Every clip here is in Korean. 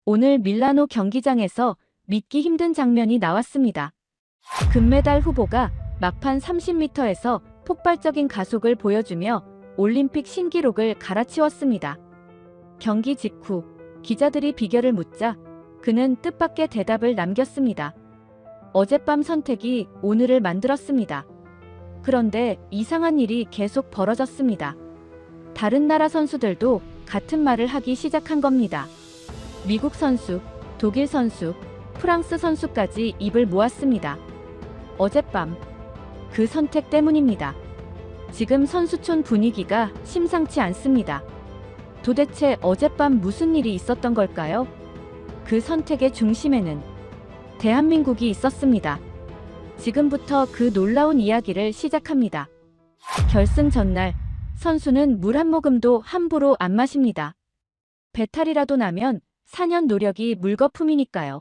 오늘 밀라노 경기장에서 믿기 힘든 장면이 나왔습니다. 금메달 후보가 막판 30m에서 폭발적인 가속을 보여주며 올림픽 신기록을 갈아치웠습니다. 경기 직후 기자들이 비결을 묻자 그는 뜻밖의 대답을 남겼습니다. 어젯밤 선택이 오늘을 만들었습니다. 그런데 이상한 일이 계속 벌어졌습니다. 다른 나라 선수들도 같은 말을 하기 시작한 겁니다. 미국 선수, 독일 선수, 프랑스 선수까지 입을 모았습니다. 어젯밤 그 선택 때문입니다. 지금 선수촌 분위기가 심상치 않습니다. 도대체 어젯밤 무슨 일이 있었던 걸까요? 그 선택의 중심에는 대한민국이 있었습니다. 지금부터 그 놀라운 이야기를 시작합니다. 결승 전날 선수는 물 한 모금도 함부로 안 마십니다. 배탈이라도 나면 4년 노력이 물거품이니까요.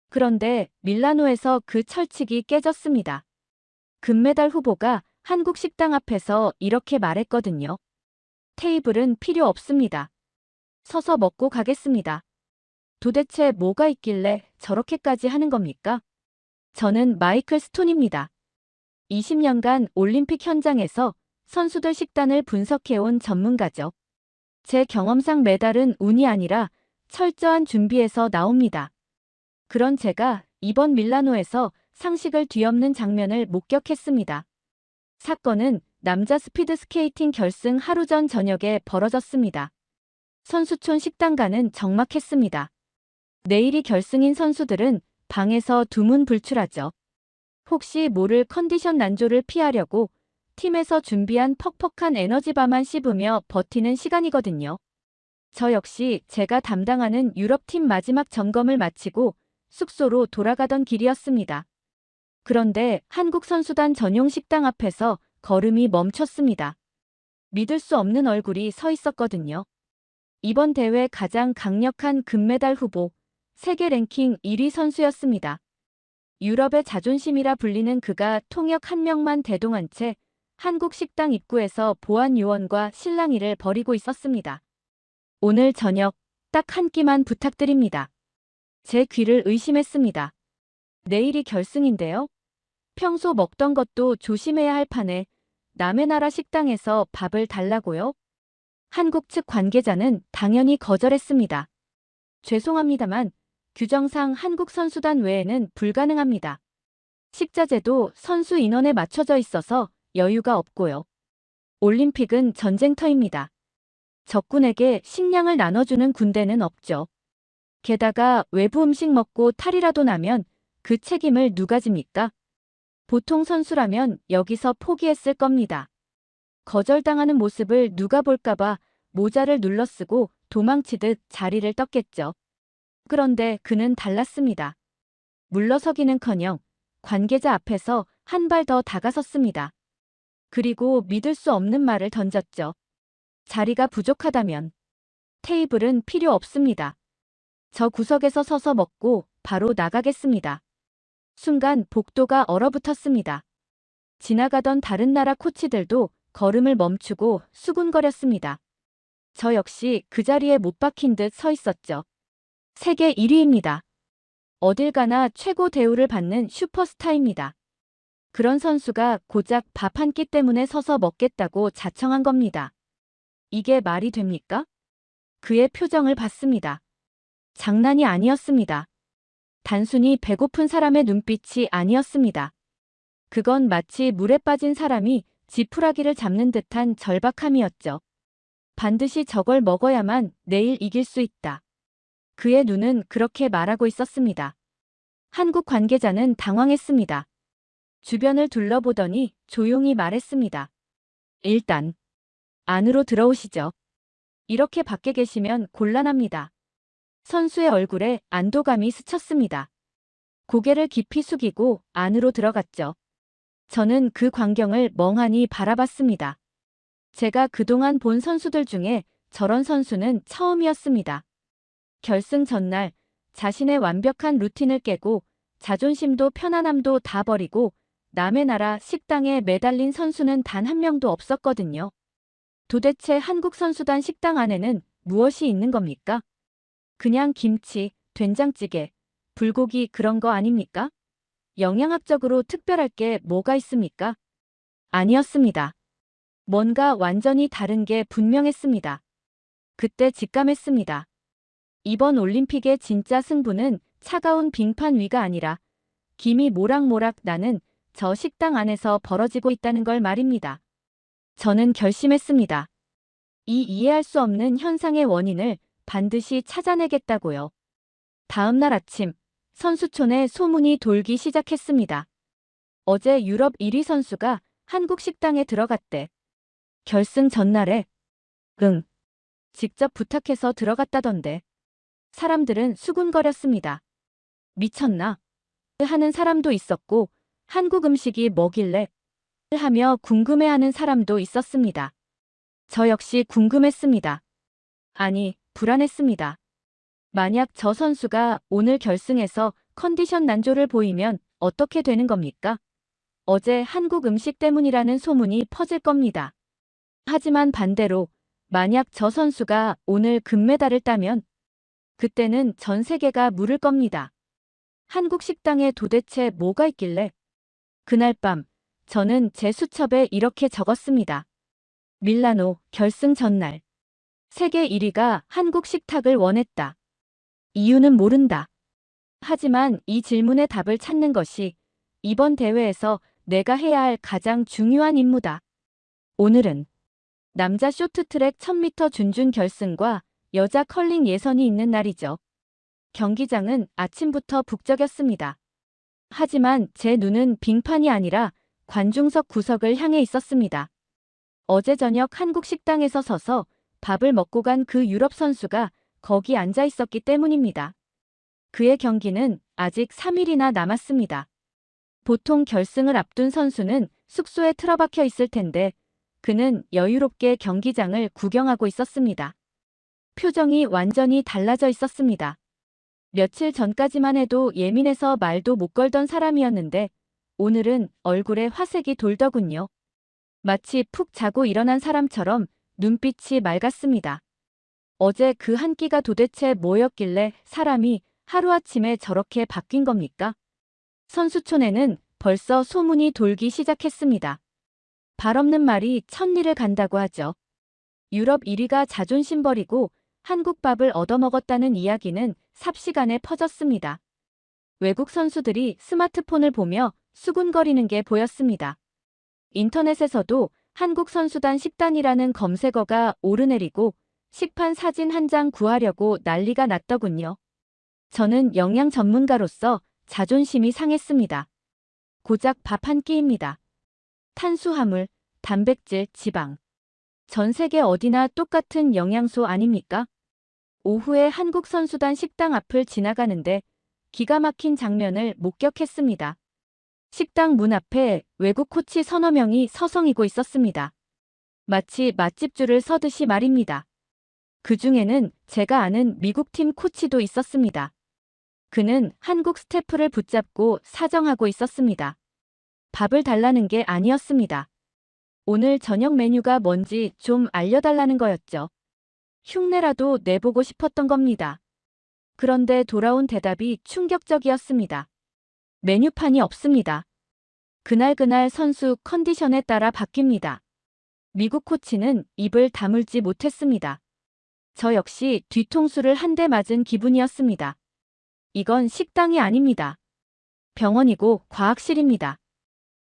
그런데 밀라노에서 그 철칙이 깨졌습니다. 금메달 후보가 한국 식당 앞에서 이렇게 말했거든요. 테이블은 필요 없습니다. 서서 먹고 가겠습니다. 도대체 뭐가 있길래 저렇게까지 하는 겁니까? 저는 마이클 스톤입니다. 20년간 올림픽 현장에서 선수들 식단을 분석해온 전문가죠. 제 경험상 메달은 운이 아니라 철저한 준비에서 나옵니다. 그런 제가 이번 밀라노에서 상식을 뒤엎는 장면을 목격했습니다. 사건은 남자 스피드 스케이팅 결승 하루 전 저녁에 벌어졌습니다. 선수촌 식당가는 적막했습니다. 내일이 결승인 선수들은 방에서 두문불출하죠. 혹시 모를 컨디션 난조를 피하려고 팀에서 준비한 퍽퍽한 에너지바만 씹으며 버티는 시간이거든요. 저 역시 제가 담당하는 유럽팀 마지막 점검을 마치고 숙소로 돌아가던 길이었습니다. 그런데 한국 선수단 전용 식당 앞에서 걸음이 멈췄습니다. 믿을 수 없는 얼굴이 서 있었거든요. 이번 대회 가장 강력한 금메달 후보, 세계 랭킹 1위 선수였습니다. 유럽의 자존심이라 불리는 그가 통역 한 명만 대동한 채 한국 식당 입구에서 보안 요원과 실랑이를 벌이고 있었습니다. 오늘 저녁 딱 한 끼만 부탁드립니다. 제 귀를 의심했습니다. 내일이 결승인데요. 평소 먹던 것도 조심해야 할 판에 남의 나라 식당에서 밥을 달라고요? 한국 측 관계자는 당연히 거절했습니다. 죄송합니다만 규정상 한국 선수단 외에는 불가능합니다. 식자재도 선수 인원에 맞춰져 있어서 여유가 없고요. 올림픽은 전쟁터입니다. 적군에게 식량을 나눠주는 군대는 없죠. 게다가 외부 음식 먹고 탈이라도 나면 그 책임을 누가 집니까? 보통 선수라면 여기서 포기했을 겁니다. 거절당하는 모습을 누가 볼까봐 모자를 눌러쓰고 도망치듯 자리를 떴겠죠. 그런데 그는 달랐습니다. 물러서기는커녕 관계자 앞에서 한 발 더 다가섰습니다. 그리고 믿을 수 없는 말을 던졌죠. 자리가 부족하다면 테이블은 필요 없습니다. 저 구석에서 서서 먹고 바로 나가겠습니다. 순간 복도가 얼어붙었습니다. 지나가던 다른 나라 코치들도 걸음을 멈추고 수군거렸습니다. 저 역시 그 자리에 못 박힌 듯 서 있었죠. 세계 1위입니다. 어딜 가나 최고 대우를 받는 슈퍼스타입니다. 그런 선수가 고작 밥 한 끼 때문에 서서 먹겠다고 자청한 겁니다. 이게 말이 됩니까? 그의 표정을 봤습니다. 장난이 아니었습니다. 단순히 배고픈 사람의 눈빛이 아니었습니다. 그건 마치 물에 빠진 사람이 지푸라기를 잡는 듯한 절박함이었죠. 반드시 저걸 먹어야만 내일 이길 수 있다. 그의 눈은 그렇게 말하고 있었습니다. 한국 관계자는 당황했습니다. 주변을 둘러보더니 조용히 말했습니다. 일단 안으로 들어오시죠. 이렇게 밖에 계시면 곤란합니다. 선수의 얼굴에 안도감이 스쳤습니다. 고개를 깊이 숙이고 안으로 들어갔죠. 저는 그 광경을 멍하니 바라봤습니다. 제가 그동안 본 선수들 중에 저런 선수는 처음이었습니다. 결승 전날 자신의 완벽한 루틴을 깨고 자존심도 편안함도 다 버리고 남의 나라 식당에 매달린 선수는 단 한 명도 없었거든요. 도대체 한국 선수단 식당 안에는 무엇이 있는 겁니까? 그냥 김치, 된장찌개, 불고기 그런 거 아닙니까? 영양학적으로 특별할 게 뭐가 있습니까? 아니었습니다. 뭔가 완전히 다른 게 분명했습니다. 그때 직감했습니다. 이번 올림픽의 진짜 승부는 차가운 빙판 위가 아니라 김이 모락모락 나는 저 식당 안에서 벌어지고 있다는 걸 말입니다. 저는 결심했습니다. 이 이해할 수 없는 현상의 원인을 반드시 찾아내겠다고요. 다음 날 아침, 선수촌에 소문이 돌기 시작했습니다. 어제 유럽 1위 선수가 한국 식당에 들어갔대. 결승 전날에. 응. 직접 부탁해서 들어갔다던데. 사람들은 수군거렸습니다. 미쳤나? 하는 사람도 있었고, 한국 음식이 뭐길래? 하며 궁금해하는 사람도 있었습니다. 저 역시 궁금했습니다. 아니, 불안했습니다. 만약 저 선수가 오늘 결승에서 컨디션 난조를 보이면 어떻게 되는 겁니까? 어제 한국 음식 때문이라는 소문이 퍼질 겁니다. 하지만 반대로 만약 저 선수가 오늘 금메달을 따면 그때는 전 세계가 물을 겁니다. 한국 식당에 도대체 뭐가 있길래? 그날 밤 저는 제 수첩에 이렇게 적었습니다. 밀라노 결승 전날. 세계 1위가 한국 식탁을 원했다. 이유는 모른다. 하지만 이 질문의 답을 찾는 것이 이번 대회에서 내가 해야 할 가장 중요한 임무다. 오늘은 남자 쇼트트랙 1000m 준준 결승과 여자 컬링 예선이 있는 날이죠. 경기장은 아침부터 북적였습니다. 하지만 제 눈은 빙판이 아니라 관중석 구석을 향해 있었습니다. 어제 저녁 한국 식당에서 서서 밥을 먹고 간 그 유럽 선수가 거기 앉아 있었기 때문입니다. 그의 경기는 아직 3일이나 남았습니다. 보통 결승을 앞둔 선수는 숙소에 틀어박혀 있을 텐데 그는 여유롭게 경기장을 구경하고 있었습니다. 표정이 완전히 달라져 있었습니다. 며칠 전까지만 해도 예민해서 말도 못 걸던 사람이었는데 오늘은 얼굴에 화색이 돌더군요. 마치 푹 자고 일어난 사람처럼 눈빛이 맑았습니다. 어제 그 한 끼가 도대체 뭐였길래 사람이 하루아침에 저렇게 바뀐 겁니까? 선수촌에는 벌써 소문이 돌기 시작했습니다. 발 없는 말이 천리를 간다고 하죠. 유럽 1위가 자존심 버리고 한국 밥을 얻어먹었다는 이야기는 삽시간에 퍼졌습니다. 외국 선수들이 스마트폰을 보며 수군거리는 게 보였습니다. 인터넷에서도 한국 선수단 식단이라는 검색어가 오르내리고 식판 사진 한 장 구하려고 난리가 났더군요. 저는 영양 전문가로서 자존심이 상했습니다. 고작 밥 한 끼입니다. 탄수화물, 단백질, 지방. 전 세계 어디나 똑같은 영양소 아닙니까? 오후에 한국 선수단 식당 앞을 지나가는데 기가 막힌 장면을 목격했습니다. 식당 문 앞에 외국 코치 서너 명이 서성이고 있었습니다. 마치 맛집줄을 서듯이 말입니다. 그 중에는 제가 아는 미국팀 코치도 있었습니다. 그는 한국 스태프를 붙잡고 사정하고 있었습니다. 밥을 달라는 게 아니었습니다. 오늘 저녁 메뉴가 뭔지 좀 알려달라는 거였죠. 흉내라도 내보고 싶었던 겁니다. 그런데 돌아온 대답이 충격적이었습니다. 메뉴판이 없습니다. 그날 선수 컨디션에 따라 바뀝니다. 미국 코치는 입을 다물지 못했습니다. 저 역시 뒤통수를 한 대 맞은 기분이었습니다. 이건 식당이 아닙니다. 병원이고 과학실입니다.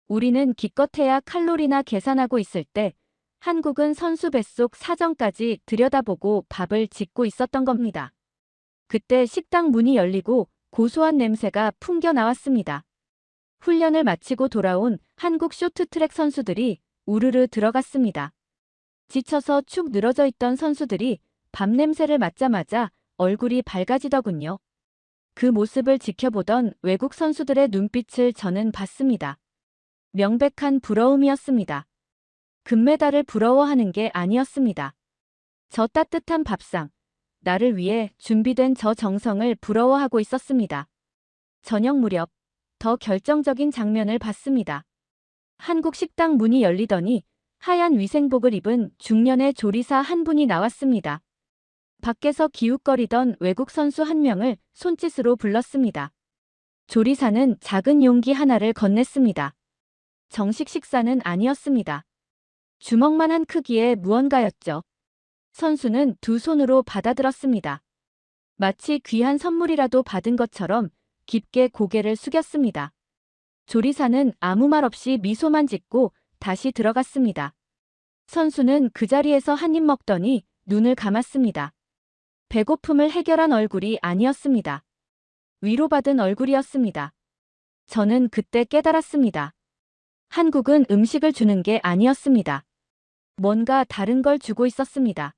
우리는 기껏해야 칼로리나 계산하고 있을 때 한국은 선수 뱃속 사정까지 들여다보고 밥을 짓고 있었던 겁니다. 그때 식당 문이 열리고 고소한 냄새가 풍겨 나왔습니다. 훈련을 마치고 돌아온 한국 쇼트트랙 선수들이 우르르 들어갔습니다. 지쳐서 축 늘어져 있던 선수들이 밥 냄새를 맡자마자 얼굴이 밝아지더군요. 그 모습을 지켜보던 외국 선수들의 눈빛을 저는 봤습니다. 명백한 부러움이었습니다. 금메달을 부러워하는 게 아니었습니다. 저 따뜻한 밥상, 나를 위해 준비된 저 정성을 부러워하고 있었습니다. 저녁 무렵 더 결정적인 장면을 봤습니다. 한국 식당 문이 열리더니 하얀 위생복을 입은 중년의 조리사 한 분이 나왔습니다. 밖에서 기웃거리던 외국 선수 한 명을 손짓으로 불렀습니다. 조리사는 작은 용기 하나를 건넸습니다. 정식 식사는 아니었습니다. 주먹만한 크기의 무언가였죠. 선수는 두 손으로 받아들었습니다. 마치 귀한 선물이라도 받은 것처럼 깊게 고개를 숙였습니다. 조리사는 아무 말 없이 미소만 짓고 다시 들어갔습니다. 선수는 그 자리에서 한 입 먹더니 눈을 감았습니다. 배고픔을 해결한 얼굴이 아니었습니다. 위로받은 얼굴이었습니다. 저는 그때 깨달았습니다. 한국은 음식을 주는 게 아니었습니다. 뭔가 다른 걸 주고 있었습니다.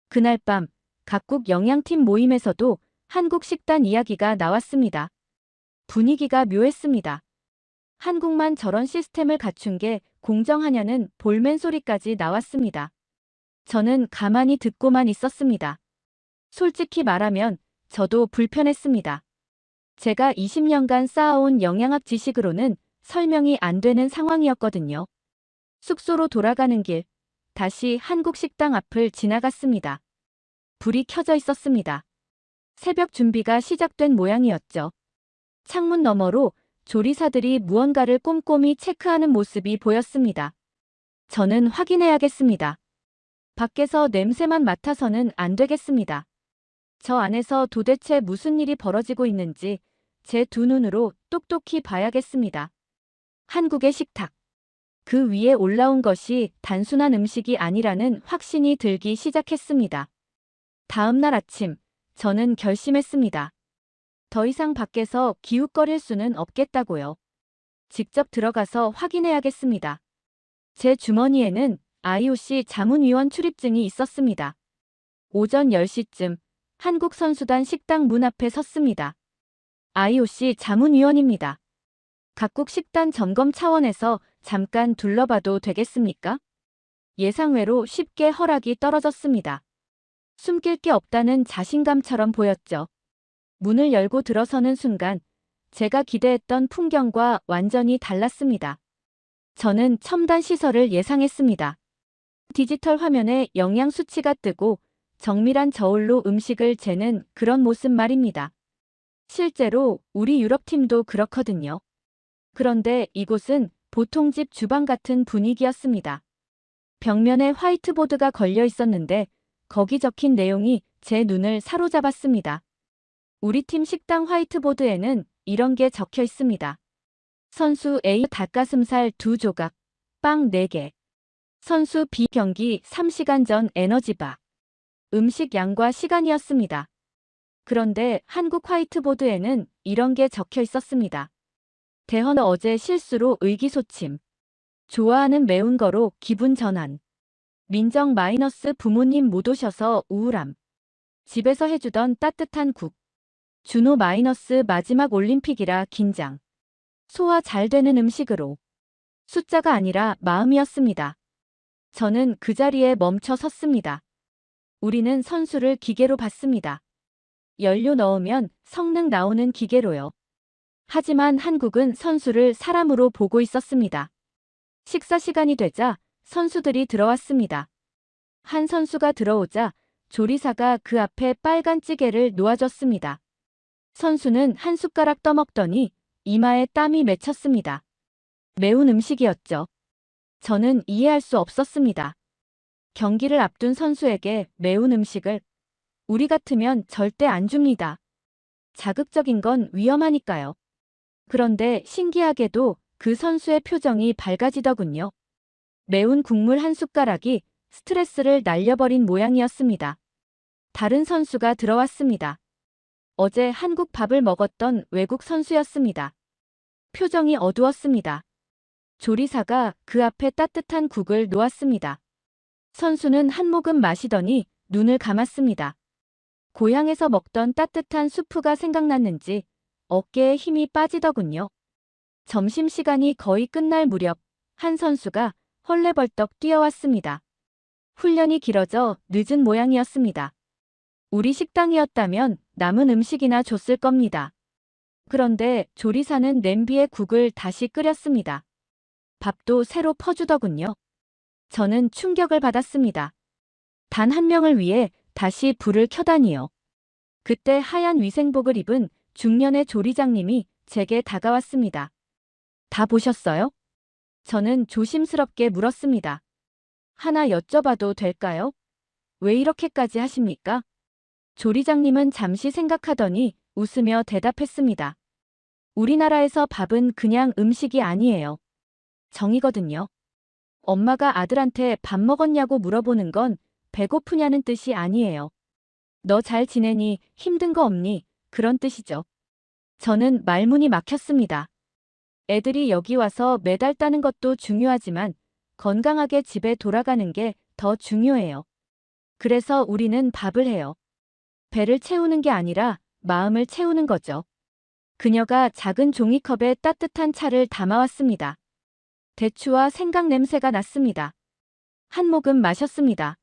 그날 밤 각국 영양팀 모임에서도 한국 식단 이야기가 나왔습니다. 분위기가 묘했습니다. 한국만 저런 시스템을 갖춘 게 공정하냐는 볼멘 소리까지 나왔습니다. 저는 가만히 듣고만 있었습니다. 솔직히 말하면 저도 불편했습니다. 제가 20년간 쌓아온 영양학 지식으로는 설명이 안 되는 상황이었거든요. 숙소로 돌아가는 길, 다시 한국 식당 앞을 지나갔습니다. 불이 켜져 있었습니다. 새벽 준비가 시작된 모양이었죠. 창문 너머로 조리사들이 무언가를 꼼꼼히 체크하는 모습이 보였습니다. 저는 확인해야겠습니다. 밖에서 냄새만 맡아서는 안 되겠습니다. 저 안에서 도대체 무슨 일이 벌어지고 있는지 제 두 눈으로 똑똑히 봐야겠습니다. 한국의 식탁. 그 위에 올라온 것이 단순한 음식이 아니라는 확신이 들기 시작했습니다. 다음 날 아침, 저는 결심했습니다. 더 이상 밖에서 기웃거릴 수는 없겠다고요. 직접 들어가서 확인해야겠습니다. 제 주머니에는 IOC 자문위원 출입증이 있었습니다. 오전 10시쯤 한국 선수단 식당 문 앞에 섰습니다. IOC 자문위원입니다. 각국 식단 점검 차원에서 잠깐 둘러봐도 되겠습니까? 예상외로 쉽게 허락이 떨어졌습니다. 숨길 게 없다는 자신감처럼 보였죠. 문을 열고 들어서는 순간 제가 기대했던 풍경과 완전히 달랐습니다. 저는 첨단 시설을 예상했습니다. 디지털 화면에 영양 수치가 뜨고 정밀한 저울로 음식을 재는 그런 모습 말입니다. 실제로 우리 유럽팀도 그렇거든요. 그런데 이곳은 보통 집 주방 같은 분위기였습니다. 벽면에 화이트보드가 걸려 있었는데 거기 적힌 내용이 제 눈을 사로잡았습니다. 우리 팀 식당 화이트보드에는 이런 게 적혀 있습니다. 선수 A 닭가슴살 2조각, 빵 4개. 선수 B 경기 3시간 전 에너지바. 음식 양과 시간이었습니다. 그런데 한국 화이트보드에는 이런 게 적혀 있었습니다. 대헌 어제 실수로 의기소침. 좋아하는 매운 거로 기분 전환. 민정 마이너스 부모님 못 오셔서 우울함. 집에서 해주던 따뜻한 국. 준호 마이너스 마지막 올림픽이라 긴장. 소화 잘 되는 음식으로. 숫자가 아니라 마음이었습니다. 저는 그 자리에 멈춰 섰습니다. 우리는 선수를 기계로 봤습니다. 연료 넣으면 성능 나오는 기계로요. 하지만 한국은 선수를 사람으로 보고 있었습니다. 식사 시간이 되자 선수들이 들어왔습니다. 한 선수가 들어오자 조리사가 그 앞에 빨간 찌개를 놓아줬습니다. 선수는 한 숟가락 떠먹더니 이마에 땀이 맺혔습니다. 매운 음식이었죠. 저는 이해할 수 없었습니다. 경기를 앞둔 선수에게 매운 음식을 우리 같으면 절대 안 줍니다. 자극적인 건 위험하니까요. 그런데 신기하게도 그 선수의 표정이 밝아지더군요. 매운 국물 한 숟가락이 스트레스를 날려버린 모양이었습니다. 다른 선수가 들어왔습니다. 어제 한국 밥을 먹었던 외국 선수였습니다. 표정이 어두웠습니다. 조리사가 그 앞에 따뜻한 국을 놓았습니다. 선수는 한 모금 마시더니 눈을 감았습니다. 고향에서 먹던 따뜻한 수프가 생각났는지 어깨에 힘이 빠지더군요. 점심시간이 거의 끝날 무렵 한 선수가 헐레벌떡 뛰어왔습니다. 훈련이 길어져 늦은 모양이었습니다. 우리 식당이었다면 남은 음식이나 줬을 겁니다. 그런데 조리사는 냄비에 국을 다시 끓였습니다. 밥도 새로 퍼주더군요. 저는 충격을 받았습니다. 단 한 명을 위해 다시 불을 켜다니요. 그때 하얀 위생복을 입은 중년의 조리장님이 제게 다가왔습니다. 다 보셨어요? 저는 조심스럽게 물었습니다. 하나 여쭤봐도 될까요? 왜 이렇게까지 하십니까? 조리장님은 잠시 생각하더니 웃으며 대답했습니다. 우리나라에서 밥은 그냥 음식이 아니에요. 정이거든요. 엄마가 아들한테 밥 먹었냐고 물어보는 건 배고프냐는 뜻이 아니에요. 너 잘 지내니? 힘든 거 없니? 그런 뜻이죠. 저는 말문이 막혔습니다. 애들이 여기 와서 매달 따는 것도 중요하지만 건강하게 집에 돌아가는 게 더 중요해요. 그래서 우리는 밥을 해요. 배를 채우는 게 아니라 마음을 채우는 거죠. 그녀가 작은 종이컵에 따뜻한 차를 담아왔습니다. 대추와 생강 냄새가 났습니다. 한 모금 마셨습니다.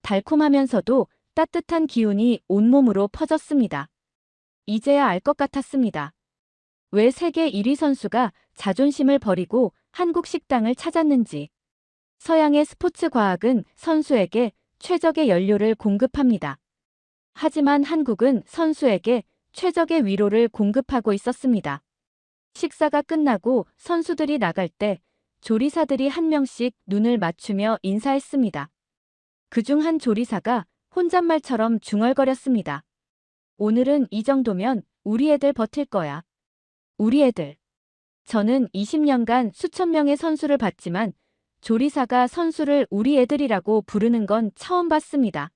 달콤하면서도 따뜻한 기운이 온몸으로 퍼졌습니다. 이제야 알 것 같았습니다. 왜 세계 1위 선수가 자존심을 버리고 한국 식당을 찾았는지. 서양의 스포츠 과학은 선수에게 최적의 연료를 공급합니다. 하지만 한국은 선수에게 최적의 위로를 공급하고 있었습니다. 식사가 끝나고 선수들이 나갈 때 조리사들이 한 명씩 눈을 맞추며 인사했습니다. 그중 한 조리사가 혼잣말처럼 중얼거렸습니다. 오늘은 이 정도면 우리 애들 버틸 거야. 우리 애들. 저는 20년간 수천 명의 선수를 봤지만 조리사가 선수를 우리 애들이라고 부르는 건 처음 봤습니다.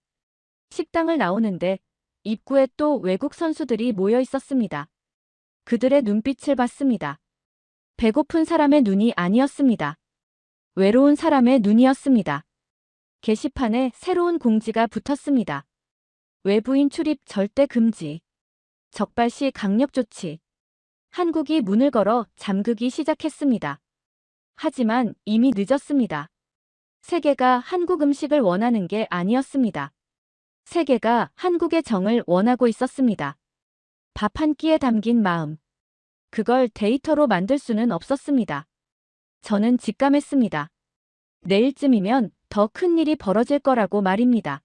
식당을 나오는데 입구에 또 외국 선수들이 모여 있었습니다. 그들의 눈빛을 봤습니다. 배고픈 사람의 눈이 아니었습니다. 외로운 사람의 눈이었습니다. 게시판에 새로운 공지가 붙었습니다. 외부인 출입 절대 금지. 적발시 강력 조치. 한국이 문을 걸어 잠그기 시작했습니다. 하지만 이미 늦었습니다. 세계가 한국 음식을 원하는 게 아니었습니다. 세계가 한국의 정을 원하고 있었습니다. 밥 한 끼에 담긴 마음. 그걸 데이터로 만들 수는 없었습니다. 저는 직감했습니다. 내일쯤이면 더 큰 일이 벌어질 거라고 말입니다.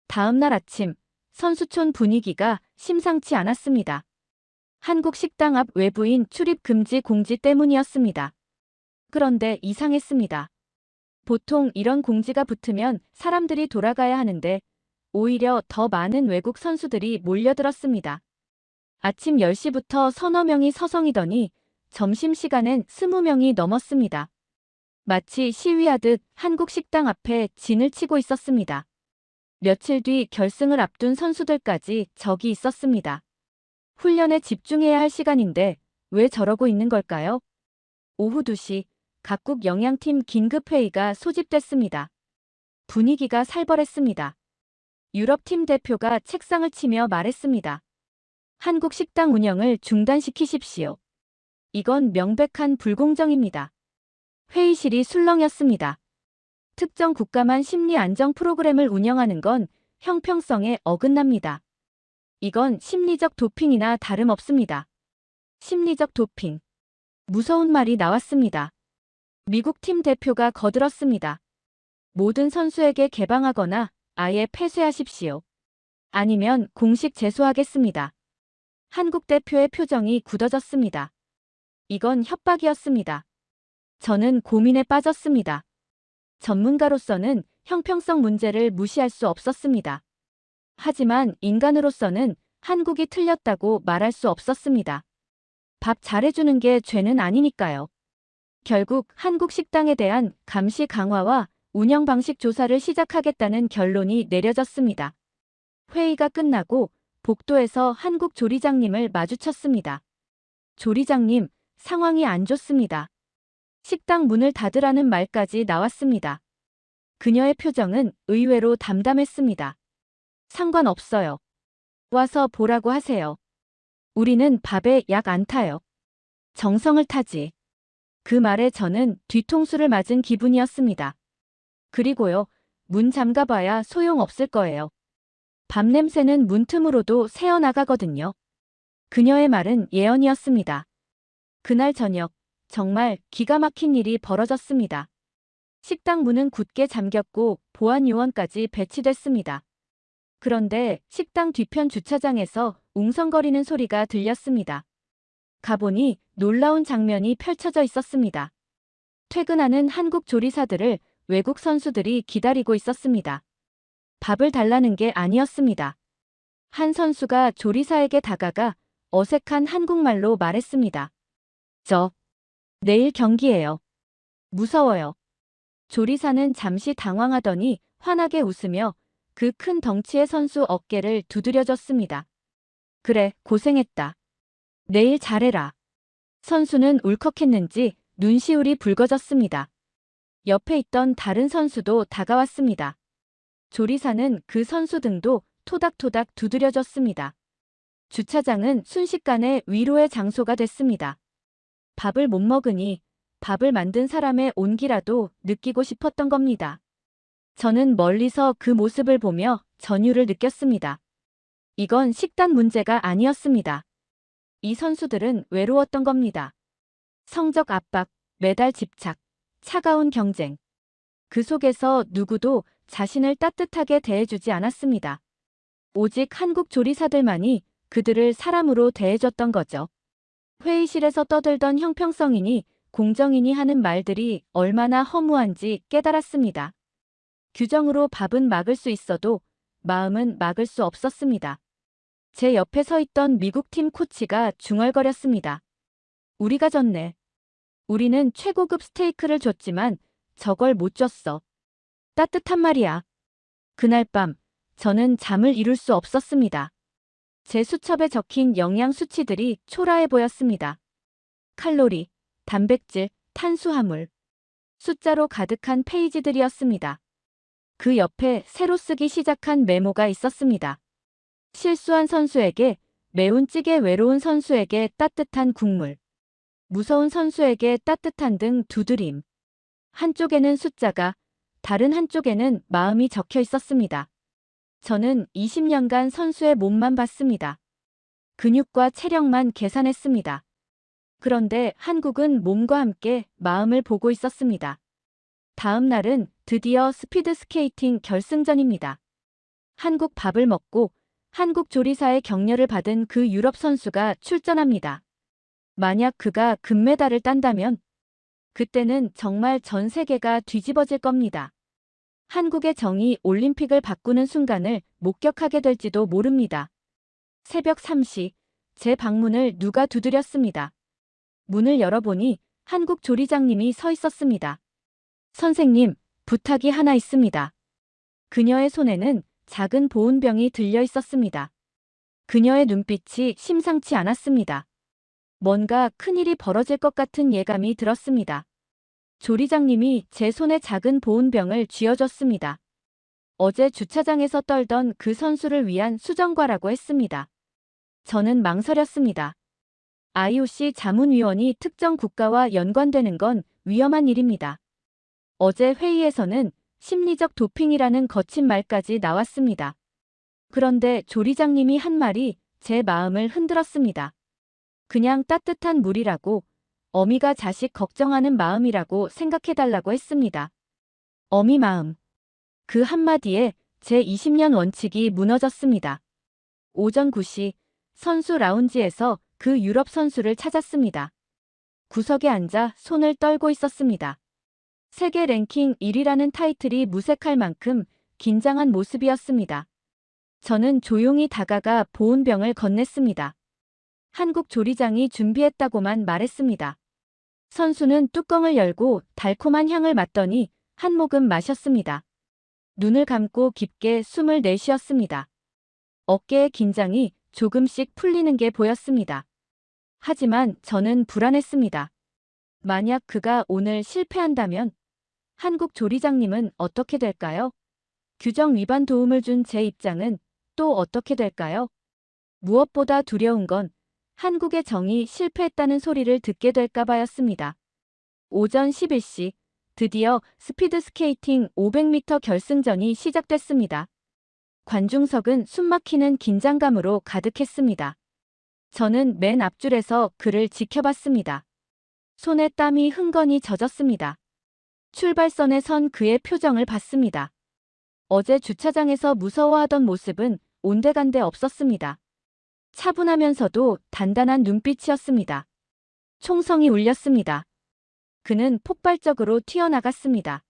다음 날 아침, 선수촌 분위기가 심상치 않았습니다. 한국 식당 앞 외부인 출입 금지 공지 때문이었습니다. 그런데 이상했습니다. 보통 이런 공지가 붙으면 사람들이 돌아가야 하는데 오히려 더 많은 외국 선수들이 몰려들었습니다. 아침 10시부터 서너 명이 서성이더니 점심시간엔 20명이 넘었습니다. 마치 시위하듯 한국 식당 앞에 진을 치고 있었습니다. 며칠 뒤 결승을 앞둔 선수들까지 적이 있었습니다. 훈련에 집중해야 할 시간인데 왜 저러고 있는 걸까요? 오후 2시 각국 영양팀 긴급회의가 소집됐습니다. 분위기가 살벌했습니다. 유럽팀 대표가 책상을 치며 말했습니다. 한국 식당 운영을 중단시키십시오. 이건 명백한 불공정입니다. 회의실이 술렁였습니다. 특정 국가만 심리 안정 프로그램을 운영하는 건 형평성에 어긋납니다. 이건 심리적 도핑이나 다름없습니다. 심리적 도핑. 무서운 말이 나왔습니다. 미국 팀 대표가 거들었습니다. 모든 선수에게 개방하거나 아예 폐쇄하십시오. 아니면 공식 제소하겠습니다. 한국 대표의 표정이 굳어졌습니다. 이건 협박이었습니다. 저는 고민에 빠졌습니다. 전문가로서는 형평성 문제를 무시할 수 없었습니다. 하지만 인간으로서는 한국이 틀렸다고 말할 수 없었습니다. 밥 잘해주는 게 죄는 아니니까요. 결국 한국 식당에 대한 감시 강화와 운영 방식 조사를 시작하겠다는 결론이 내려졌습니다. 회의가 끝나고 복도에서 한국 조리장님을 마주쳤습니다. 조리장님, 상황이 안 좋습니다. 식당 문을 닫으라는 말까지 나왔습니다. 그녀의 표정은 의외로 담담했습니다. 상관없어요. 와서 보라고 하세요. 우리는 밥에 약 안 타요. 정성을 타지. 그 말에 저는 뒤통수를 맞은 기분이었습니다. 그리고요, 문 잠가봐야 소용없을 거예요. 밥 냄새는 문틈으로도 새어나가거든요. 그녀의 말은 예언이었습니다. 그날 저녁, 정말 기가 막힌 일이 벌어졌습니다. 식당 문은 굳게 잠겼고 보안 요원까지 배치됐습니다. 그런데 식당 뒤편 주차장에서 웅성거리는 소리가 들렸습니다. 가보니 놀라운 장면이 펼쳐져 있었습니다. 퇴근하는 한국 조리사들을 외국 선수들이 기다리고 있었습니다. 밥을 달라는 게 아니었습니다. 한 선수가 조리사에게 다가가 어색한 한국말로 말했습니다. 저, 내일 경기예요. 무서워요. 조리사는 잠시 당황하더니 환하게 웃으며 그 큰 덩치의 선수 어깨를 두드려줬습니다. 그래, 고생했다. 내일 잘해라. 선수는 울컥했는지 눈시울이 붉어졌습니다. 옆에 있던 다른 선수도 다가왔습니다. 조리사는 그 선수 등도 토닥토닥 두드려줬습니다. 주차장은 순식간에 위로의 장소가 됐습니다. 밥을 못 먹으니 밥을 만든 사람의 온기라도 느끼고 싶었던 겁니다. 저는 멀리서 그 모습을 보며 전율을 느꼈습니다. 이건 식단 문제가 아니었습니다. 이 선수들은 외로웠던 겁니다. 성적 압박, 메달 집착, 차가운 경쟁. 그 속에서 누구도 자신을 따뜻하게 대해주지 않았습니다. 오직 한국 조리사들만이 그들을 사람으로 대해줬던 거죠. 회의실에서 떠들던 형평성이니 공정이니 하는 말들이 얼마나 허무한지 깨달았습니다. 규정으로 밥은 막을 수 있어도 마음은 막을 수 없었습니다. 제 옆에 서 있던 미국팀 코치가 중얼거렸습니다. 우리가 졌네. 우리는 최고급 스테이크를 줬지만 저걸 못 줬어. 따뜻한 말이야. 그날 밤 저는 잠을 이룰 수 없었습니다. 제 수첩에 적힌 영양 수치들이 초라해 보였습니다. 칼로리, 단백질, 탄수화물. 숫자로 가득한 페이지들이었습니다. 그 옆에 새로 쓰기 시작한 메모가 있었습니다. 실수한 선수에게 매운 찌개, 외로운 선수에게 따뜻한 국물. 무서운 선수에게 따뜻한 등 두드림. 한쪽에는 숫자가, 다른 한쪽에는 마음이 적혀 있었습니다. 저는 20년간 선수의 몸만 봤습니다. 근육과 체력만 계산했습니다. 그런데 한국은 몸과 함께 마음을 보고 있었습니다. 다음 날은 드디어 스피드 스케이팅 결승전입니다. 한국 밥을 먹고 한국 조리사의 격려를 받은 그 유럽 선수가 출전합니다. 만약 그가 금메달을 딴다면 그때는 정말 전 세계가 뒤집어질 겁니다. 한국의 정이 올림픽을 바꾸는 순간을 목격하게 될지도 모릅니다. 새벽 3시, 제 방문을 누가 두드렸습니다. 문을 열어보니 한국 조리장님이 서 있었습니다. 선생님, 부탁이 하나 있습니다. 그녀의 손에는 작은 보온병이 들려 있었습니다. 그녀의 눈빛이 심상치 않았습니다. 뭔가 큰일이 벌어질 것 같은 예감이 들었습니다. 조리장님이 제 손에 작은 보온병을 쥐어줬습니다. 어제 주차장에서 떨던 그 선수를 위한 수정과라고 했습니다. 저는 망설였습니다. IOC 자문위원이 특정 국가와 연관되는 건 위험한 일입니다. 어제 회의에서는 심리적 도핑이라는 거친 말까지 나왔습니다. 그런데 조리장님이 한 말이 제 마음을 흔들었습니다. 그냥 따뜻한 물이라고, 어미가 자식 걱정하는 마음이라고 생각해달라고 했습니다. 어미 마음. 그 한마디에 제 20년 원칙이 무너졌습니다. 오전 9시 선수 라운지에서 그 유럽 선수를 찾았습니다. 구석에 앉아 손을 떨고 있었습니다. 세계 랭킹 1위라는 타이틀이 무색할 만큼 긴장한 모습이었습니다. 저는 조용히 다가가 보온병을 건넸습니다. 한국 조리장이 준비했다고만 말했습니다. 선수는 뚜껑을 열고 달콤한 향을 맡더니 한 모금 마셨습니다. 눈을 감고 깊게 숨을 내쉬었습니다. 어깨의 긴장이 조금씩 풀리는 게 보였습니다. 하지만 저는 불안했습니다. 만약 그가 오늘 실패한다면 한국 조리장님은 어떻게 될까요? 규정 위반 도움을 준 제 입장은 또 어떻게 될까요? 무엇보다 두려운 건 한국의 정이 실패했다는 소리를 듣게 될까 봐였습니다. 오전 11시 드디어 스피드 스케이팅 500m 결승전이 시작됐습니다. 관중석은 숨막히는 긴장감으로 가득했습니다. 저는 맨 앞줄에서 그를 지켜봤습니다. 손에 땀이 흥건히 젖었습니다. 출발선에 선 그의 표정을 봤습니다. 어제 주차장에서 무서워하던 모습은 온데간데 없었습니다. 차분하면서도 단단한 눈빛이었습니다. 총성이 울렸습니다. 그는 폭발적으로 튀어나갔습니다.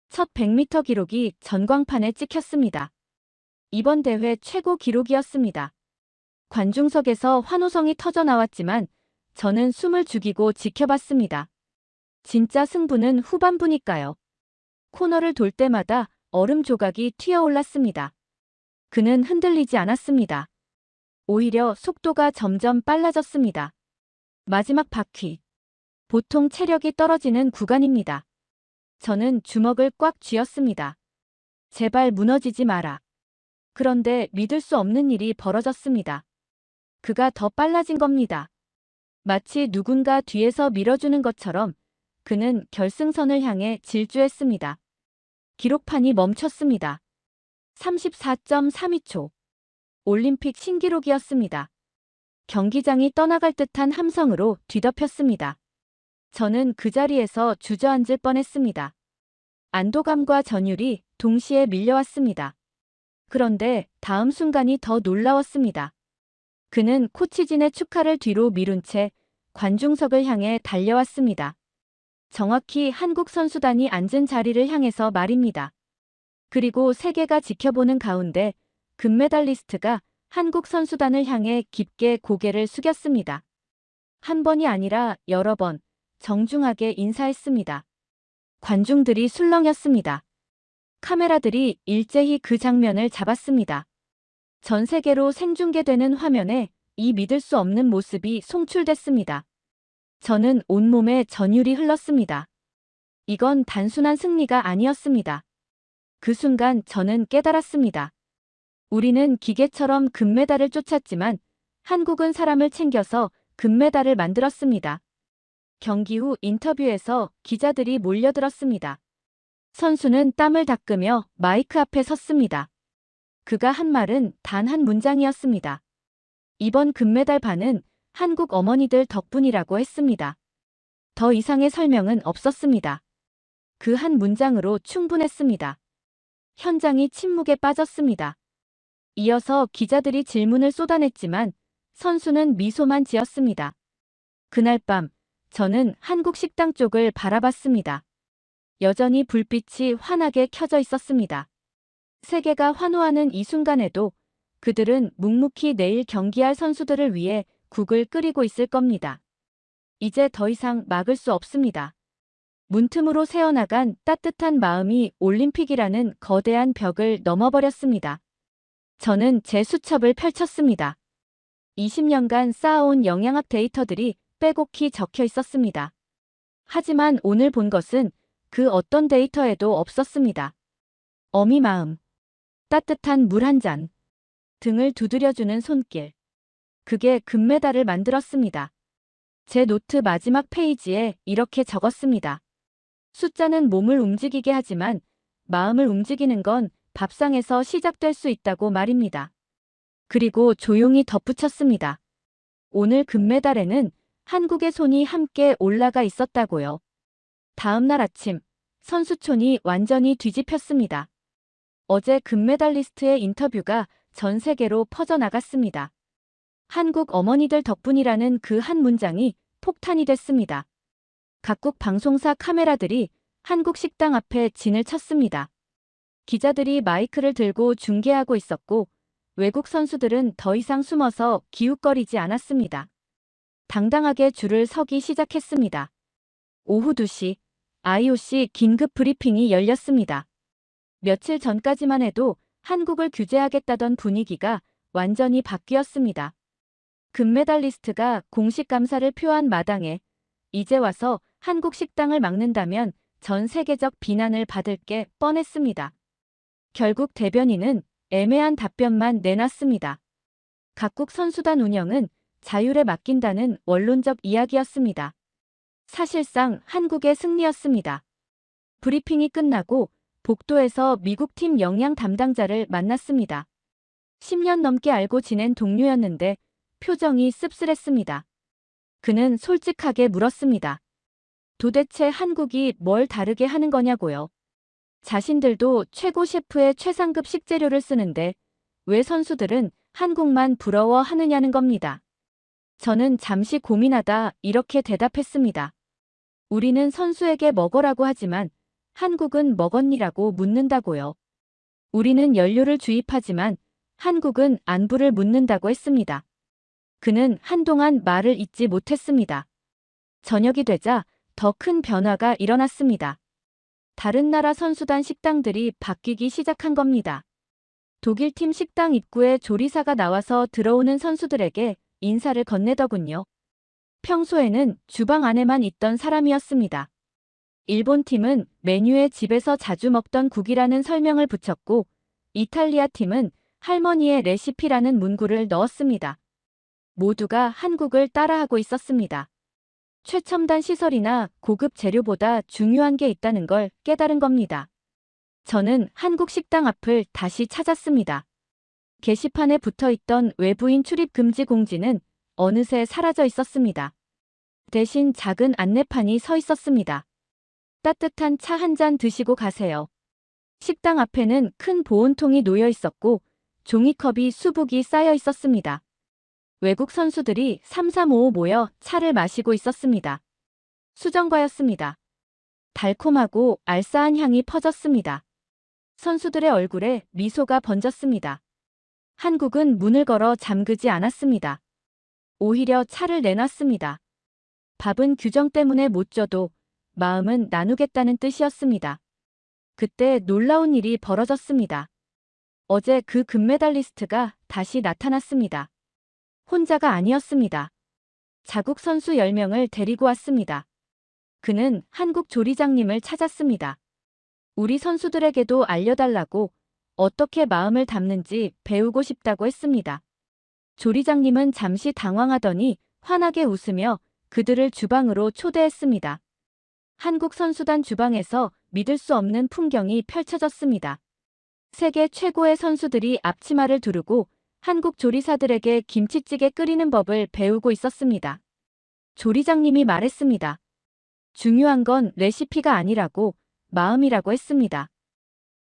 첫 100m 기록이 전광판에 찍혔습니다. 이번 대회 최고 기록이었습니다. 관중석에서 환호성이 터져 나왔지만 저는 숨을 죽이고 지켜봤습니다. 진짜 승부는 후반부니까요. 코너를 돌 때마다 얼음 조각이 튀어올랐습니다. 그는 흔들리지 않았습니다. 오히려 속도가 점점 빨라졌습니다. 마지막 바퀴. 보통 체력이 떨어지는 구간입니다. 저는 주먹을 꽉 쥐었습니다. 제발 무너지지 마라. 그런데 믿을 수 없는 일이 벌어졌습니다. 그가 더 빨라진 겁니다. 마치 누군가 뒤에서 밀어주는 것처럼 그는 결승선을 향해 질주했습니다. 기록판이 멈췄습니다. 34.32초. 올림픽 신기록이었습니다. 경기장이 떠나갈 듯한 함성으로 뒤덮였습니다. 저는 그 자리에서 주저앉을 뻔했습니다. 안도감과 전율이 동시에 밀려왔습니다. 그런데 다음 순간이 더 놀라웠습니다. 그는 코치진의 축하를 뒤로 미룬 채 관중석을 향해 달려왔습니다. 정확히 한국 선수단이 앉은 자리를 향해서 말입니다. 그리고 세계가 지켜보는 가운데 금메달리스트가 한국 선수단을 향해 깊게 고개를 숙였습니다. 한 번이 아니라 여러 번 정중하게 인사했습니다. 관중들이 술렁였습니다. 카메라들이 일제히 그 장면을 잡았습니다. 전 세계로 생중계되는 화면에 이 믿을 수 없는 모습이 송출됐습니다. 저는 온몸에 전율이 흘렀습니다. 이건 단순한 승리가 아니었습니다. 그 순간 저는 깨달았습니다. 우리는 기계처럼 금메달을 쫓았지만 한국은 사람을 챙겨서 금메달을 만들었습니다. 경기 후 인터뷰에서 기자들이 몰려들었습니다. 선수는 땀을 닦으며 마이크 앞에 섰습니다. 그가 한 말은 단 한 문장이었습니다. 이번 금메달 반은 한국 어머니들 덕분이라고 했습니다. 더 이상의 설명은 없었습니다. 그 한 문장으로 충분했습니다. 현장이 침묵에 빠졌습니다. 이어서 기자들이 질문을 쏟아냈지만 선수는 미소만 지었습니다. 그날 밤 저는 한국 식당 쪽을 바라봤습니다. 여전히 불빛이 환하게 켜져 있었습니다. 세계가 환호하는 이 순간에도 그들은 묵묵히 내일 경기할 선수들을 위해 국을 끓이고 있을 겁니다. 이제 더 이상 막을 수 없습니다. 문틈으로 새어나간 따뜻한 마음이 올림픽이라는 거대한 벽을 넘어버렸습니다. 저는 제 수첩을 펼쳤습니다. 20년간 쌓아온 영양학 데이터들이 빼곡히 적혀 있었습니다. 하지만 오늘 본 것은 그 어떤 데이터에도 없었습니다. 어미 마음, 따뜻한 물 한 잔, 등을 두드려주는 손길. 그게 금메달을 만들었습니다. 제 노트 마지막 페이지에 이렇게 적었습니다. 숫자는 몸을 움직이게 하지만 마음을 움직이는 건 밥상에서 시작될 수 있다고 말입니다. 그리고 조용히 덧붙였습니다. 오늘 금메달에는 한국의 손이 함께 올라가 있었다고요. 다음 날 아침, 선수촌이 완전히 뒤집혔습니다. 어제 금메달리스트의 인터뷰가 전 세계로 퍼져나갔습니다. 한국 어머니들 덕분이라는 그 한 문장이 폭탄이 됐습니다. 각국 방송사 카메라들이 한국 식당 앞에 진을 쳤습니다. 기자들이 마이크를 들고 중계하고 있었고 외국 선수들은 더 이상 숨어서 기웃거리지 않았습니다. 당당하게 줄을 서기 시작했습니다. 오후 2시 IOC 긴급 브리핑이 열렸습니다. 며칠 전까지만 해도 한국을 규제하겠다던 분위기가 완전히 바뀌었습니다. 금메달리스트가 공식 감사를 표한 마당에 이제 와서 한국 식당을 막는다면 전 세계적 비난을 받을 게 뻔했습니다. 결국 대변인은 애매한 답변만 내놨습니다. 각국 선수단 운영은 자율에 맡긴다는 원론적 이야기였습니다. 사실상 한국의 승리였습니다. 브리핑이 끝나고 복도에서 미국 팀 영양 담당자를 만났습니다. 10년 넘게 알고 지낸 동료였는데 표정이 씁쓸했습니다. 그는 솔직하게 물었습니다. 도대체 한국이 뭘 다르게 하는 거냐고요. 자신들도 최고 셰프의 최상급 식재료를 쓰는데 왜 선수들은 한국만 부러워하느냐는 겁니다. 저는 잠시 고민하다 이렇게 대답했습니다. 우리는 선수에게 먹으라고 하지만 한국은 먹었니라고 묻는다고요. 우리는 연료를 주입하지만 한국은 안부를 묻는다고 했습니다. 그는 한동안 말을 잇지 못했습니다. 저녁이 되자 더 큰 변화가 일어났습니다. 다른 나라 선수단 식당들이 바뀌기 시작한 겁니다. 독일팀 식당 입구에 조리사가 나와서 들어오는 선수들에게 인사를 건네더군요. 평소에는 주방 안에만 있던 사람이었습니다. 일본 팀은 메뉴에 집에서 자주 먹던 국이라는 설명을 붙였고 이탈리아 팀은 할머니의 레시피라는 문구를 넣었습니다. 모두가 한국을 따라하고 있었습니다. 최첨단 시설이나 고급 재료보다 중요한 게 있다는 걸 깨달은 겁니다. 저는 한국 식당 앞을 다시 찾았습니다. 게시판에 붙어있던 외부인 출입 금지 공지는 어느새 사라져 있었습니다. 대신 작은 안내판이 서 있었습니다. 따뜻한 차 한 잔 드시고 가세요. 식당 앞에는 큰 보온통이 놓여 있었고 종이컵이 수북이 쌓여 있었습니다. 외국 선수들이 3-3-5 모여 차를 마시고 있었습니다. 수정과였습니다. 달콤하고 알싸한 향이 퍼졌습니다. 선수들의 얼굴에 미소가 번졌습니다. 한국은 문을 걸어 잠그지 않았습니다. 오히려 차를 내놨습니다. 밥은 규정 때문에 못 줘도 마음은 나누겠다는 뜻이었습니다. 그때 놀라운 일이 벌어졌습니다. 어제 그 금메달리스트가 다시 나타났습니다. 혼자가 아니었습니다. 자국 선수 10명을 데리고 왔습니다. 그는 한국 조리장님을 찾았습니다. 우리 선수들에게도 알려달라고 어떻게 마음을 담는지 배우고 싶다고 했습니다. 조리장님은 잠시 당황하더니 환하게 웃으며 그들을 주방으로 초대했습니다. 한국 선수단 주방에서 믿을 수 없는 풍경이 펼쳐졌습니다. 세계 최고의 선수들이 앞치마를 두르고 한국 조리사들에게 김치찌개 끓이는 법을 배우고 있었습니다. 조리장님이 말했습니다. 중요한 건 레시피가 아니라고 마음이라고 했습니다.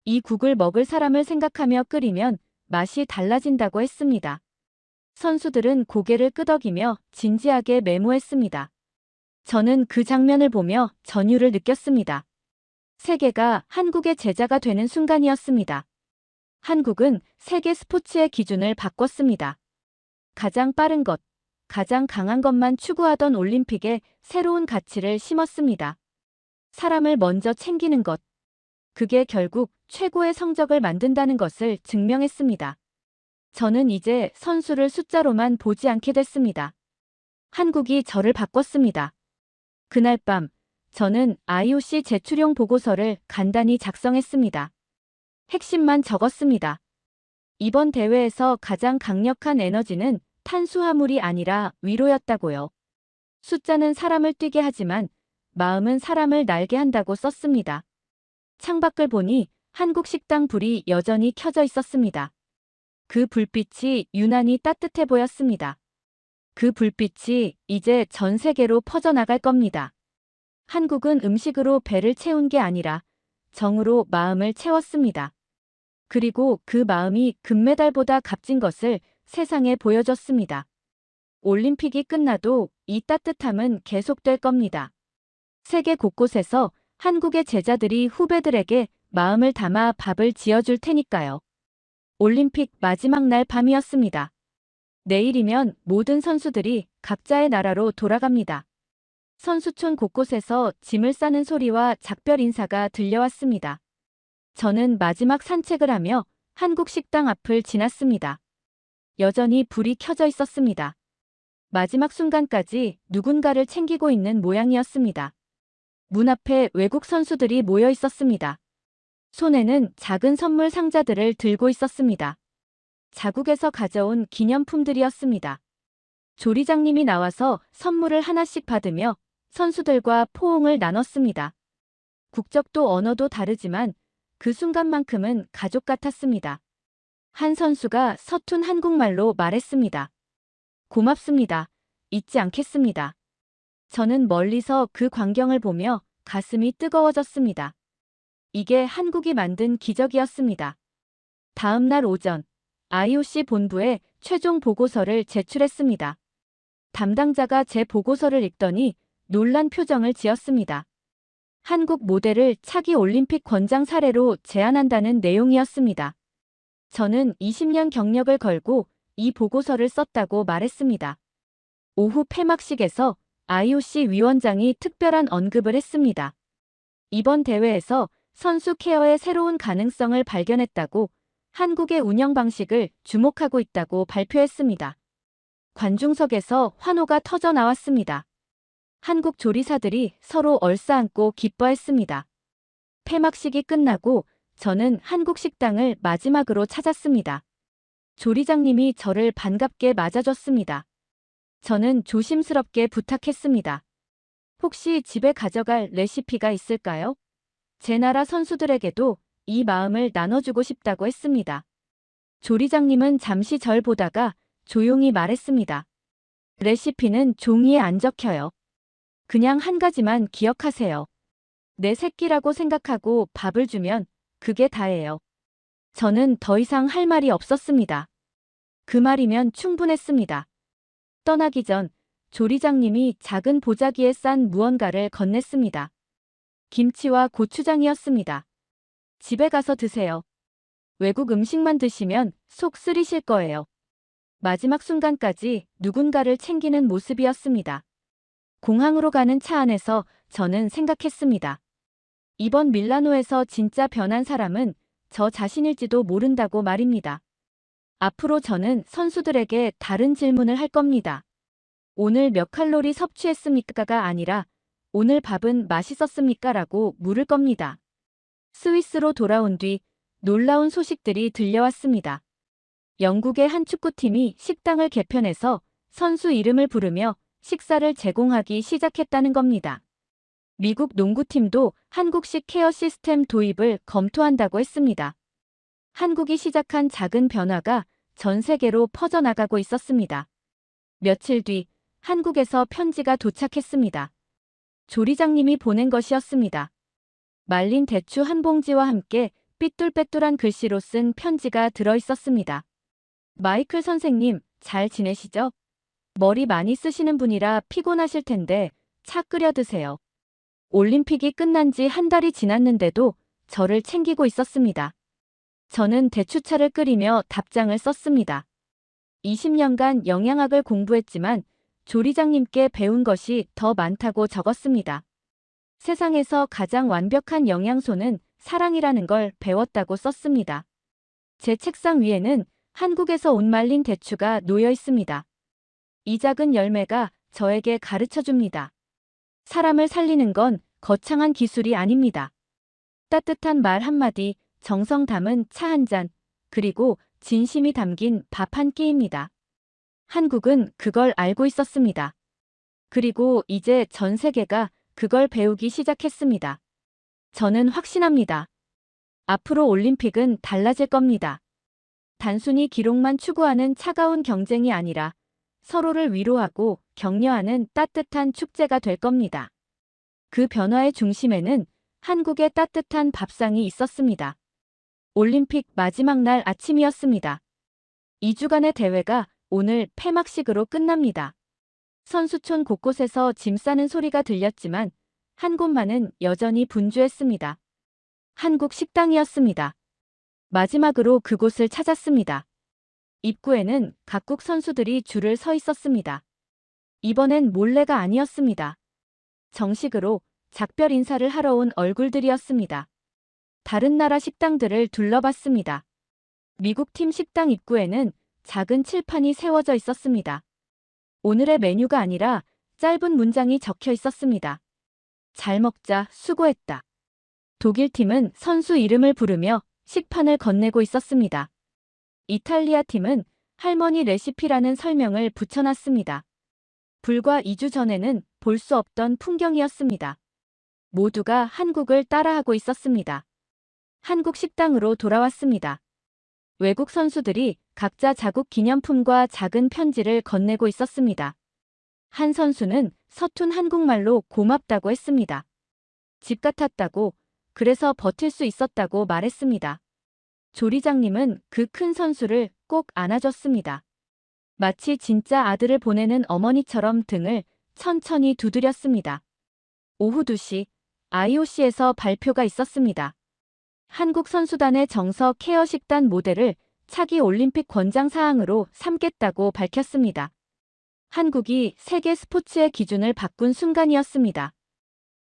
이 국을 먹을 사람을 생각하며 끓이면 맛이 달라진다고 했습니다. 선수들은 고개를 끄덕이며 진지하게 메모했습니다. 저는 그 장면을 보며 전율을 느꼈습니다. 세계가 한국의 제자가 되는 순간이었습니다. 한국은 세계 스포츠의 기준을 바꿨습니다. 가장 빠른 것, 가장 강한 것만 추구하던 올림픽에 새로운 가치를 심었습니다. 사람을 먼저 챙기는 것. 그게 결국 최고의 성적을 만든다는 것을 증명했습니다. 저는 이제 선수를 숫자로만 보지 않게 됐습니다. 한국이 저를 바꿨습니다. 그날 밤, 저는 IOC 제출용 보고서를 간단히 작성했습니다. 핵심만 적었습니다. 이번 대회에서 가장 강력한 에너지는 탄수화물이 아니라 위로였다고요. 숫자는 사람을 뛰게 하지만 마음은 사람을 날게 한다고 썼습니다. 창밖을 보니 한국 식당 불이 여전히 켜져 있었습니다. 그 불빛이 유난히 따뜻해 보였습니다. 그 불빛이 이제 전 세계로 퍼져나갈 겁니다. 한국은 음식으로 배를 채운 게 아니라 정으로 마음을 채웠습니다. 그리고 그 마음이 금메달보다 값진 것을 세상에 보여줬습니다. 올림픽이 끝나도 이 따뜻함은 계속될 겁니다. 세계 곳곳에서 한국의 제자들이 후배들에게 마음을 담아 밥을 지어줄 테니까요. 올림픽 마지막 날 밤이었습니다. 내일이면 모든 선수들이 각자의 나라로 돌아갑니다. 선수촌 곳곳에서 짐을 싸는 소리와 작별 인사가 들려왔습니다. 저는 마지막 산책을 하며 한국 식당 앞을 지났습니다. 여전히 불이 켜져 있었습니다. 마지막 순간까지 누군가를 챙기고 있는 모양이었습니다. 문 앞에 외국 선수들이 모여 있었습니다. 손에는 작은 선물 상자들을 들고 있었습니다. 자국에서 가져온 기념품들이었습니다. 조리장님이 나와서 선물을 하나씩 받으며 선수들과 포옹을 나눴습니다. 국적도 언어도 다르지만 그 순간만큼은 가족 같았습니다. 한 선수가 서툰 한국말로 말했습니다. 고맙습니다. 잊지 않겠습니다. 저는 멀리서 그 광경을 보며 가슴이 뜨거워졌습니다. 이게 한국이 만든 기적이었습니다. 다음 날 오전, IOC 본부에 최종 보고서를 제출했습니다. 담당자가 제 보고서를 읽더니 놀란 표정을 지었습니다. 한국 모델을 차기 올림픽 권장 사례로 제안한다는 내용이었습니다. 저는 20년 경력을 걸고 이 보고서를 썼다고 말했습니다. 오후 폐막식에서 IOC 위원장이 특별한 언급을 했습니다. 이번 대회에서 선수 케어의 새로운 가능성을 발견했다고 한국의 운영 방식을 주목하고 있다고 발표했습니다. 관중석에서 환호가 터져 나왔습니다. 한국 조리사들이 서로 얼싸안고 기뻐했습니다. 폐막식이 끝나고 저는 한국 식당을 마지막으로 찾았습니다. 조리장님이 저를 반갑게 맞아줬습니다. 저는 조심스럽게 부탁했습니다. 혹시 집에 가져갈 레시피가 있을까요? 제 나라 선수들에게도 이 마음을 나눠주고 싶다고 했습니다. 조리장님은 잠시 절 보다가 조용히 말했습니다. 레시피는 종이에 안 적혀요. 그냥 한 가지만 기억하세요. 내 새끼라고 생각하고 밥을 주면 그게 다예요. 저는 더 이상 할 말이 없었습니다. 그 말이면 충분했습니다. 떠나기 전 조리장님이 작은 보자기에 싼 무언가를 건넸습니다. 김치와 고추장이었습니다. 집에 가서 드세요. 외국 음식만 드시면 속 쓰리실 거예요. 마지막 순간까지 누군가를 챙기는 모습이었습니다. 공항으로 가는 차 안에서 저는 생각했습니다. 이번 밀라노에서 진짜 변한 사람은 저 자신일지도 모른다고 말입니다. 앞으로 저는 선수들에게 다른 질문을 할 겁니다. 오늘 몇 칼로리 섭취했습니까가 아니라 오늘 밥은 맛있었습니까? 라고 물을 겁니다. 스위스로 돌아온 뒤 놀라운 소식들이 들려왔습니다. 영국의 한 축구팀이 식당을 개편해서 선수 이름을 부르며 식사를 제공하기 시작했다는 겁니다. 미국 농구팀도 한국식 케어 시스템 도입을 검토한다고 했습니다. 한국이 시작한 작은 변화가 전 세계로 퍼져나가고 있었습니다. 며칠 뒤 한국에서 편지가 도착했습니다. 조리장님이 보낸 것이었습니다. 말린 대추 한 봉지와 함께 삐뚤빼뚤한 글씨로 쓴 편지가 들어 있었습니다. 마이클 선생님, 잘 지내시죠? 머리 많이 쓰시는 분이라 피곤하실 텐데 차 끓여 드세요. 올림픽이 끝난 지 한 달이 지났는데도 저를 챙기고 있었습니다. 저는 대추차를 끓이며 답장을 썼습니다. 20년간 영양학을 공부했지만 조리장님께 배운 것이 더 많다고 적었습니다. 세상에서 가장 완벽한 영양소는 사랑이라는 걸 배웠다고 썼습니다. 제 책상 위에는 한국에서 온 말린 대추가 놓여 있습니다. 이 작은 열매가 저에게 가르쳐 줍니다. 사람을 살리는 건 거창한 기술이 아닙니다. 따뜻한 말 한마디, 정성 담은 차 한 잔, 그리고 진심이 담긴 밥 한 끼입니다. 한국은 그걸 알고 있었습니다. 그리고 이제 전 세계가 그걸 배우기 시작했습니다. 저는 확신합니다. 앞으로 올림픽은 달라질 겁니다. 단순히 기록만 추구하는 차가운 경쟁이 아니라 서로를 위로하고 격려하는 따뜻한 축제가 될 겁니다. 그 변화의 중심에는 한국의 따뜻한 밥상이 있었습니다. 올림픽 마지막 날 아침이었습니다. 2주간의 대회가 오늘 폐막식으로 끝납니다. 선수촌 곳곳에서 짐 싸는 소리가 들렸지만 한 곳만은 여전히 분주했습니다. 한국 식당이었습니다. 마지막으로 그곳을 찾았습니다. 입구에는 각국 선수들이 줄을 서 있었습니다. 이번엔 몰래가 아니었습니다. 정식으로 작별 인사를 하러 온 얼굴들이었습니다. 다른 나라 식당들을 둘러봤습니다. 미국 팀 식당 입구에는 작은 칠판이 세워져 있었습니다. 오늘의 메뉴가 아니라 짧은 문장이 적혀 있었습니다. 잘 먹자, 수고했다. 독일 팀은 선수 이름을 부르며 식판을 건네고 있었습니다. 이탈리아 팀은 할머니 레시피라는 설명을 붙여놨습니다. 불과 2주 전에는 볼 수 없던 풍경이었습니다. 모두가 한국을 따라하고 있었습니다. 한국 식당으로 돌아왔습니다. 외국 선수들이 각자 자국 기념품과 작은 편지를 건네고 있었습니다. 한 선수는 서툰 한국말로 고맙다고 했습니다. 집 같았다고, 그래서 버틸 수 있었다고 말했습니다. 조리장님은 그 큰 선수를 꼭 안아줬습니다. 마치 진짜 아들을 보내는 어머니처럼 등을 천천히 두드렸습니다. 오후 2시 IOC에서 발표가 있었습니다. 한국 선수단의 정서 케어 식단 모델을 차기 올림픽 권장 사항으로 삼겠다고 밝혔습니다. 한국이 세계 스포츠의 기준을 바꾼 순간이었습니다.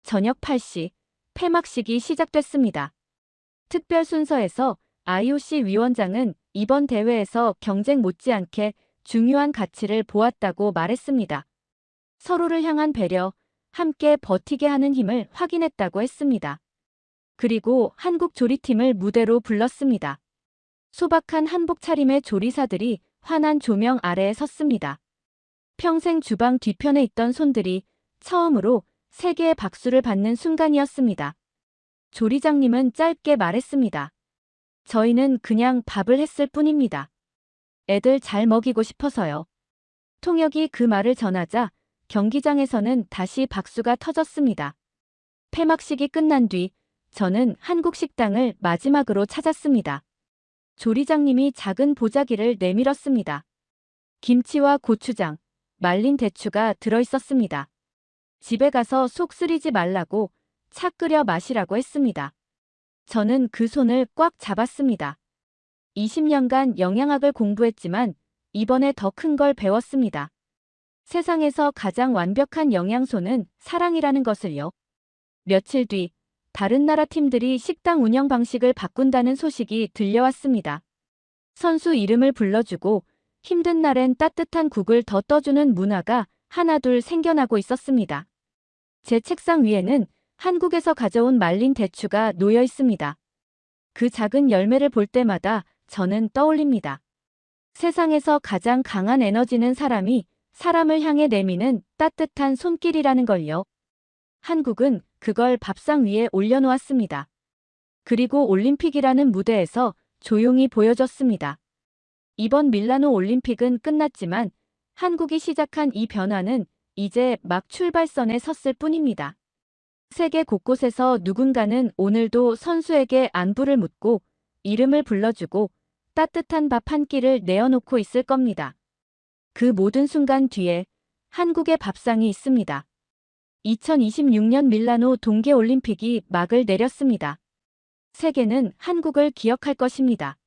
저녁 8시 폐막식이 시작됐습니다. 특별 순서에서 IOC 위원장은 이번 대회에서 경쟁 못지않게 중요한 가치를 보았다고 말했습니다. 서로를 향한 배려, 함께 버티게 하는 힘을 확인했다고 했습니다. 그리고 한국 조리팀을 무대로 불렀습니다. 소박한 한복 차림의 조리사들이 환한 조명 아래에 섰습니다. 평생 주방 뒤편에 있던 손들이 처음으로 세계의 박수를 받는 순간이었습니다. 조리장님은 짧게 말했습니다. 저희는 그냥 밥을 했을 뿐입니다. 애들 잘 먹이고 싶어서요. 통역이 그 말을 전하자 경기장에서는 다시 박수가 터졌습니다. 폐막식이 끝난 뒤 저는 한국 식당을 마지막으로 찾았습니다. 조리장님이 작은 보자기를 내밀었습니다. 김치와 고추장, 말린 대추가 들어있었습니다. 집에 가서 속 쓰리지 말라고 차 끓여 마시라고 했습니다. 저는 그 손을 꽉 잡았습니다. 20년간 영양학을 공부했지만 이번에 더 큰 걸 배웠습니다. 세상에서 가장 완벽한 영양소는 사랑이라는 것을요. 며칠 뒤 다른 나라 팀들이 식당 운영 방식을 바꾼다는 소식이 들려왔습니다. 선수 이름을 불러주고 힘든 날엔 따뜻한 국을 더 떠주는 문화가 하나둘 생겨나고 있었습니다. 제 책상 위에는 한국에서 가져온 말린 대추가 놓여 있습니다. 그 작은 열매를 볼 때마다 저는 떠올립니다. 세상에서 가장 강한 에너지는 사람이 사람을 향해 내미는 따뜻한 손길이라는 걸요. 한국은 그걸 밥상 위에 올려놓았습니다. 그리고 올림픽이라는 무대에서 조용히 보여줬습니다. 이번 밀라노 올림픽은 끝났지만 한국이 시작한 이 변화는 이제 막 출발선에 섰을 뿐입니다. 세계 곳곳에서 누군가는 오늘도 선수에게 안부를 묻고 이름을 불러주고 따뜻한 밥 한 끼를 내어놓고 있을 겁니다. 그 모든 순간 뒤에 한국의 밥상이 있습니다. 2026년 밀라노 동계올림픽이 막을 내렸습니다. 세계는 한국을 기억할 것입니다.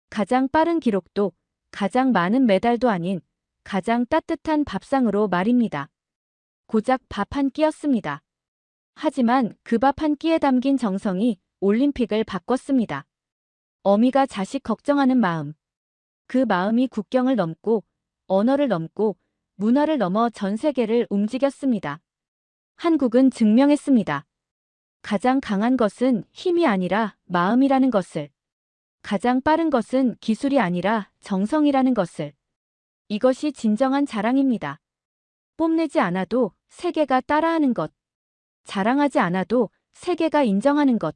가장 빠른 기록도, 가장 많은 메달도 아닌 가장 따뜻한 밥상으로 말입니다. 고작 밥 한 끼였습니다. 하지만 그 밥 한 끼에 담긴 정성이 올림픽을 바꿨습니다. 어미가 자식 걱정하는 마음. 그 마음이 국경을 넘고 언어를 넘고 문화를 넘어 전 세계를 움직였습니다. 한국은 증명했습니다. 가장 강한 것은 힘이 아니라 마음이라는 것을. 가장 빠른 것은 기술이 아니라 정성이라는 것을. 이것이 진정한 자랑입니다. 뽐내지 않아도 세계가 따라하는 것. 자랑하지 않아도 세계가 인정하는 것.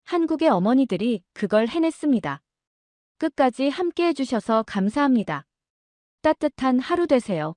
한국의 어머니들이 그걸 해냈습니다. 끝까지 함께 해주셔서 감사합니다. 따뜻한 하루 되세요.